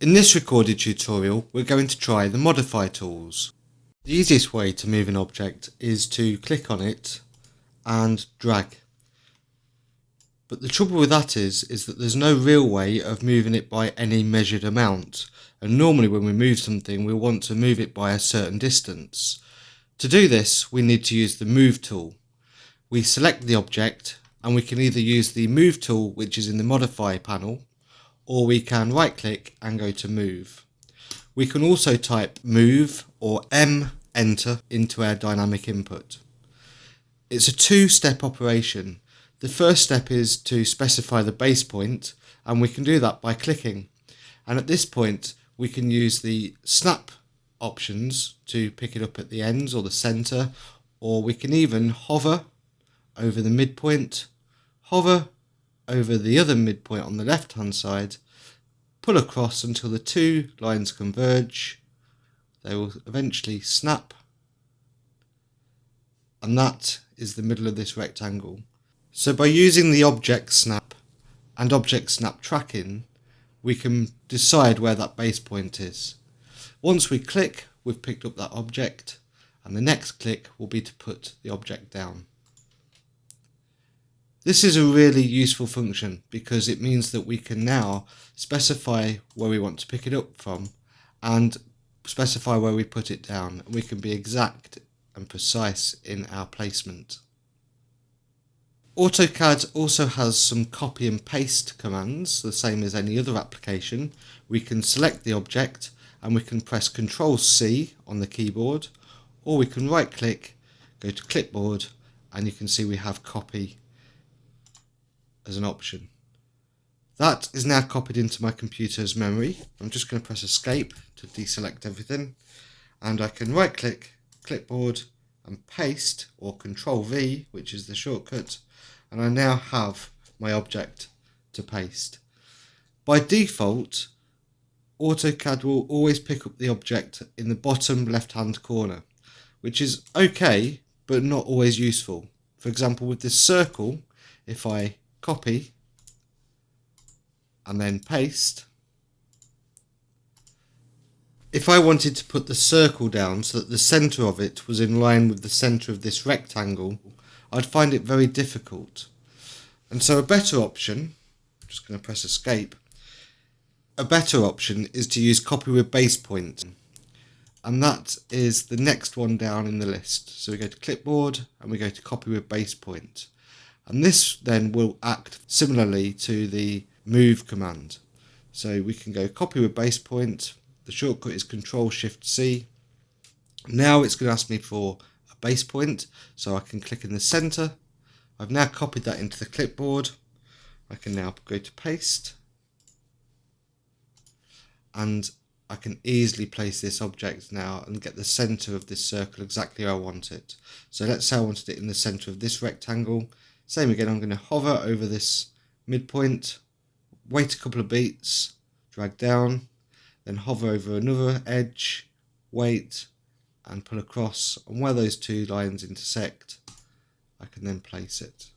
In this recorded tutorial, we're going to try the modify tools. The easiest way to move an object is to click on it and drag. But the trouble with that is that there's no real way of moving it by any measured amount. And normally when we move something, we want to move it by a certain distance. To do this, we need to use the move tool. We select the object and we can either use the move tool, which is in the modify panel, or we can right click and go to move. We can also type move or enter into our dynamic input. It's a two-step operation. The first step is to specify the base point, and we can do that by clicking. And at this point we can use the snap options to pick it up at the ends or the center, or we can even hover over the midpoint, hover over the other midpoint on the left hand side, pull across until the two lines converge. They will eventually snap, and that is the middle of this rectangle. So by using the object snap and object snap tracking, we can decide where that base point is. Once we click, we've picked up that object, and the next click will be to put the object down. This is a really useful function because it means that we can now specify where we want to pick it up from and specify where we put it down. We can be exact and precise in our placement. AutoCAD also has some copy and paste commands, the same as any other application. We can select the object and we can press Ctrl+C on the keyboard, or we can right click, go to clipboard, and you can see we have copy as an option. That is now copied into my computer's memory. I'm just going to press escape to deselect everything, and I can right click, clipboard, and paste, or Ctrl+V, which is the shortcut, and I now have my object to paste. By default, AutoCAD will always pick up the object in the bottom left hand corner, which is okay but not always useful. For example, with this circle, if I copy and then paste, if I wanted to put the circle down so that the centre of it was in line with the centre of this rectangle, I'd find it very difficult. And so a better option, I'm just going to press escape, a better option is to use copy with base point, and that is the next one down in the list. So we go to clipboard and we go to copy with base point. And this then will act similarly to the move command. So we can go copy with base point. The shortcut is Ctrl+Shift+C. Now it's going to ask me for a base point, so I can click in the center. I've now copied that into the clipboard. I can now go to paste, and I can easily place this object now and get the center of this circle exactly where I want it. So let's say I wanted it in the center of this rectangle. Same again, I'm going to hover over this midpoint, wait a couple of beats, drag down, then hover over another edge, wait, and pull across, and where those two lines intersect, I can then place it.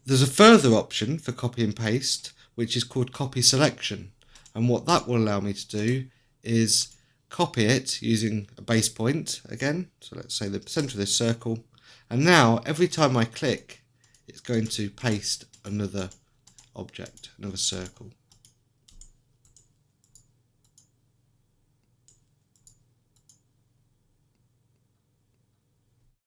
There's a further option for copy and paste, which is called copy selection, and what that will allow me to do is copy it using a base point again, so let's say the center of this circle, and now every time I click it's going to paste another object, another circle.